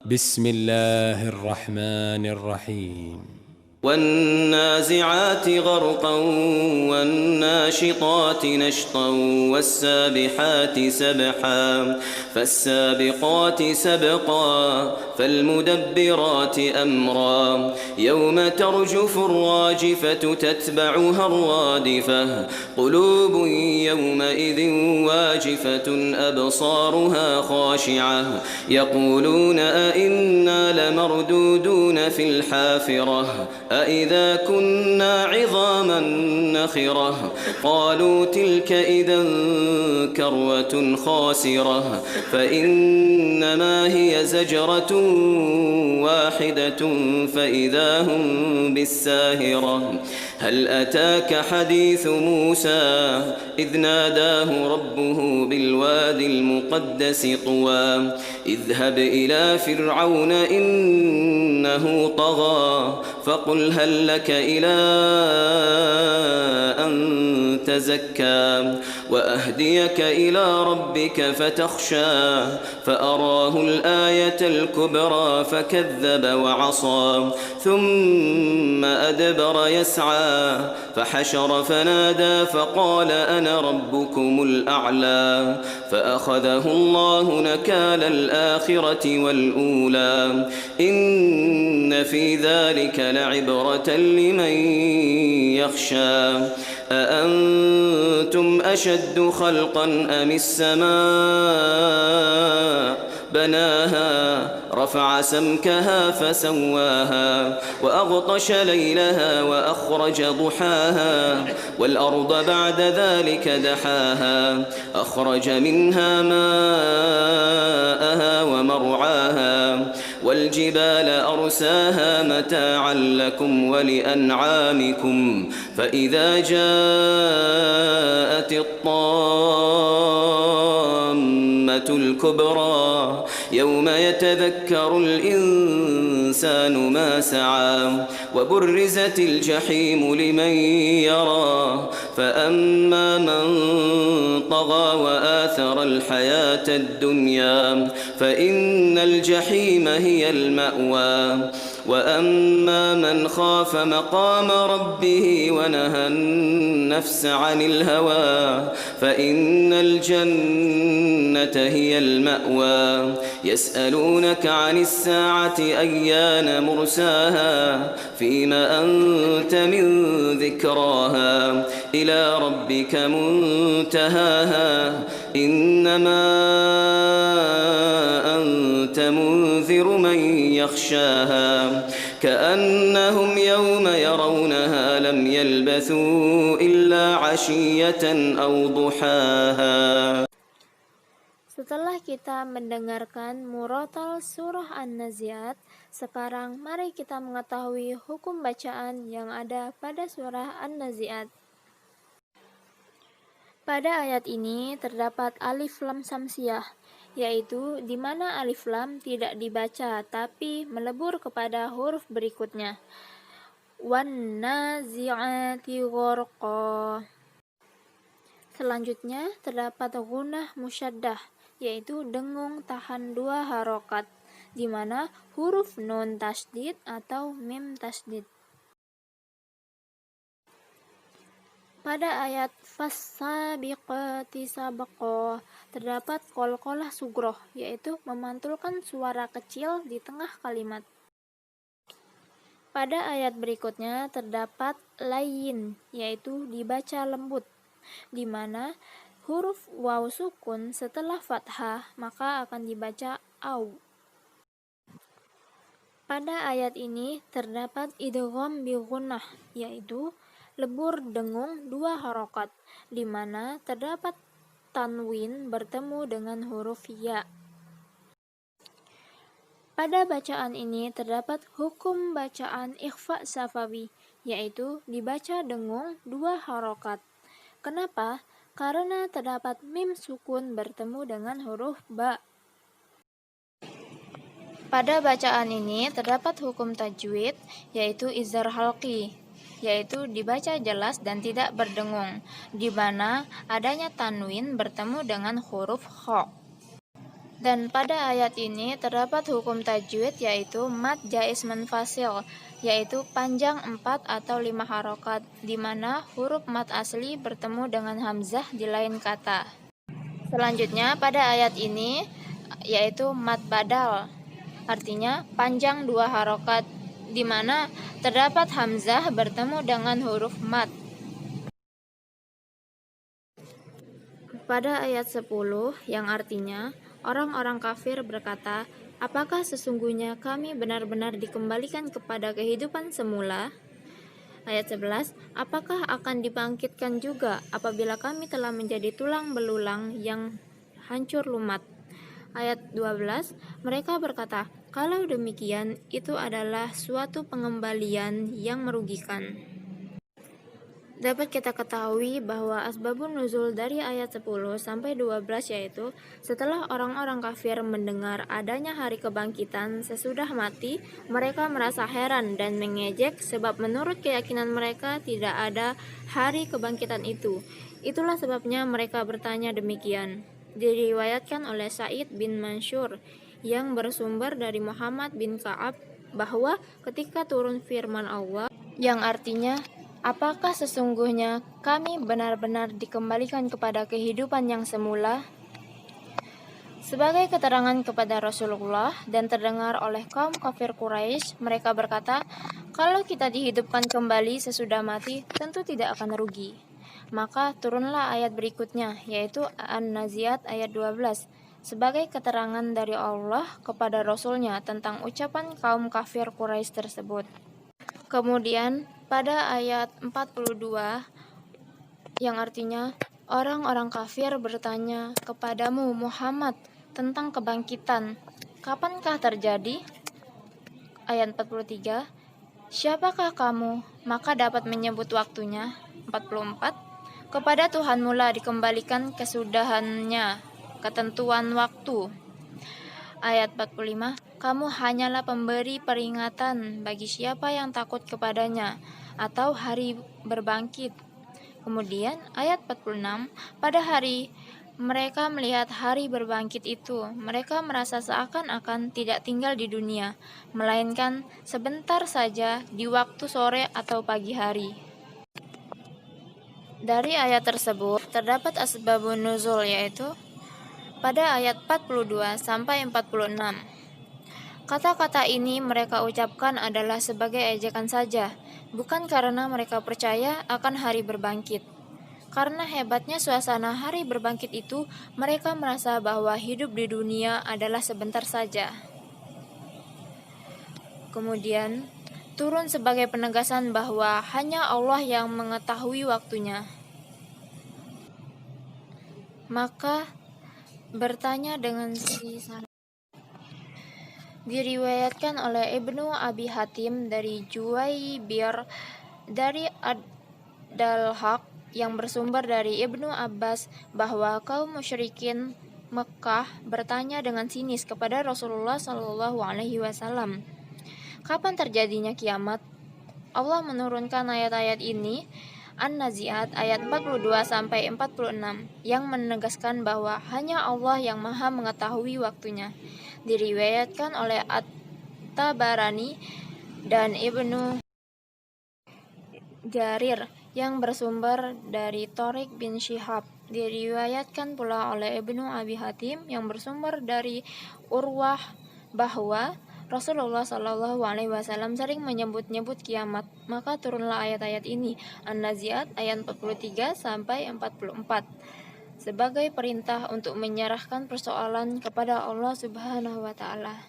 بسم الله الرحمن الرحيم والنازعات غرقا والناشطات نشطا والسابحات سبحا فالسابقات سبقا فالمدبرات أمرا يوم ترجف الراجفة تتبعها الرادفة قلوب يومئذ واجفة أبصارها خاشعة يقولون أئنا لمردودون في الحافرة أئذا كنا عظاما نخرة قالوا تلك إذا كروة خاسرة فإنما هي زجرة واحدة فإذا هم بالساهرة هل أتاك حديث موسى إذ ناداه ربه بالوادي المقدس طوى اذهب إلى فرعون إنه طغى فقل هل لك إلى أن تزكى وأهديك إلى ربك فتخشى فأراه الآية الكبرى فكذب وعصى ثم أدبر يسعى فحشر فنادى فقال أنا ربكم الأعلى فأخذه الله نكال الآخرة والأولى إن في ذلك لعبرة لمن يخشى أأنتم أشد خلقا أم السماء بناها رفع سمكها فسواها وأغطش ليلها وأخرج ضحاها والأرض بعد ذلك دحاها أخرج منها ماءها ومرعاها والجبال أرساها متاعا لكم ولأنعامكم فإذا جاءت الطامة الكبرى يوم يتذكر الإنسان ما سعى وبرزت الجحيم لمن يرى فأما من طغى وآثر الحياة الدنيا فإن الجحيم هي المأوى وأما من خاف مقام ربه ونهى النفس عن الهوى فإن الجنة هي المأوى يسألونك عن الساعة أيان مرساها فيما أنت من ذكراها إلى ربك منتهاها إنما أنت منذر من يخشاها كأنهم يوم يرونها لم يلبثوا إلا عشية أو ضحاها. Setelah kita mendengarkan murotal surah An-Nazi'at, sekarang mari kita mengetahui hukum bacaan yang ada pada surah An-Nazi'at. Pada ayat ini terdapat alif lam samsiyah, yaitu di mana alif lam tidak dibaca tapi melebur kepada huruf berikutnya. Wan nazi'ati gharqa. Selanjutnya terdapat gunnah musyaddah, yaitu dengung tahan 2 harokat, di mana huruf nun tasdid atau mim tasdid. Pada ayat fas-sabiqati sabqa terdapat qalqalah sugroh, yaitu memantulkan suara kecil di tengah kalimat. Pada ayat berikutnya terdapat layyin, yaitu dibaca lembut, di mana huruf waw sukun setelah fathah maka akan dibaca au. Pada ayat ini terdapat idgham bi gunnah, yaitu lebur dengung 2 harokat, di mana terdapat tanwin bertemu dengan huruf ya. Pada bacaan ini terdapat hukum bacaan ikhfa safawi, yaitu dibaca dengung 2 harokat. Kenapa? Karena terdapat mim sukun bertemu dengan huruf ba. Pada bacaan ini terdapat hukum tajwid, yaitu izhar halqi, yaitu dibaca jelas dan tidak berdengung, di mana adanya tanwin bertemu dengan huruf kha. Dan pada ayat ini terdapat hukum tajwid yaitu mad jaiz munfasil, yaitu panjang 4 atau 5 harokat, di mana huruf mad asli bertemu dengan hamzah di lain kata. Selanjutnya pada ayat ini yaitu mad badal, artinya panjang 2 harokat, di mana terdapat hamzah bertemu dengan huruf mad. Pada ayat 10 yang artinya orang-orang kafir berkata, apakah sesungguhnya kami benar-benar dikembalikan kepada kehidupan semula? Ayat 11, apakah akan dibangkitkan juga apabila kami telah menjadi tulang belulang yang hancur lumat? Ayat 12, mereka berkata, kalau demikian itu adalah suatu pengembalian yang merugikan. Dapat kita ketahui bahwa asbabun nuzul dari ayat 10 sampai 12 yaitu setelah orang-orang kafir mendengar adanya hari kebangkitan sesudah mati, mereka merasa heran dan mengejek sebab menurut keyakinan mereka tidak ada hari kebangkitan itu. Itulah sebabnya mereka bertanya demikian. Diriwayatkan oleh Sa'id bin Mansur yang bersumber dari Muhammad bin Ka'ab bahwa ketika turun firman Allah yang artinya apakah sesungguhnya kami benar-benar dikembalikan kepada kehidupan yang semula? Sebagai keterangan kepada Rasulullah dan terdengar oleh kaum kafir Quraisy, mereka berkata, kalau kita dihidupkan kembali sesudah mati, tentu tidak akan rugi. Maka turunlah ayat berikutnya, yaitu An-Nazi'at ayat 12, sebagai keterangan dari Allah kepada Rasulnya tentang ucapan kaum kafir Quraisy tersebut. Kemudian pada ayat 42 yang artinya orang-orang kafir bertanya kepadamu Muhammad tentang kebangkitan, kapankah terjadi? Ayat 43, siapakah kamu maka dapat menyebut waktunya? 44, kepada Tuhanmu lah dikembalikan kesudahannya ketentuan waktu. Ayat 45, kamu hanyalah pemberi peringatan bagi siapa yang takut kepadanya atau hari berbangkit. Kemudian ayat 46, pada hari mereka melihat hari berbangkit itu, mereka merasa seakan-akan tidak tinggal di dunia, melainkan sebentar saja di waktu sore atau pagi hari. Dari ayat tersebut terdapat asbabun nuzul yaitu pada ayat 42 sampai 46. Kata-kata ini mereka ucapkan adalah sebagai ejekan saja, bukan karena mereka percaya akan hari berbangkit. Karena hebatnya suasana hari berbangkit itu, mereka merasa bahwa hidup di dunia adalah sebentar saja. Kemudian, turun sebagai penegasan bahwa hanya Allah yang mengetahui waktunya. Maka bertanya dengan sisa. Diriwayatkan oleh Ibnu Abi Hatim dari Juwaybir dari Ad-Dalhaq yang bersumber dari Ibnu Abbas bahwa kaum musyrikin Mekah bertanya dengan sinis kepada Rasulullah SAW, kapan terjadinya kiamat? Allah menurunkan ayat-ayat ini, An-Nazi'at ayat 42 sampai 46 yang menegaskan bahwa hanya Allah yang Maha mengetahui waktunya. Diriwayatkan oleh At-Tabarani dan Ibnu Jarir yang bersumber dari Thariq bin Syihab. Diriwayatkan pula oleh Ibnu Abi Hatim yang bersumber dari Urwah bahwa Rasulullah SAW sering menyebut-nyebut kiamat. Maka turunlah ayat-ayat ini, An-Nazi'at ayat 43 sampai 44, sebagai perintah untuk menyerahkan persoalan kepada Allah Subhanahu wa taala.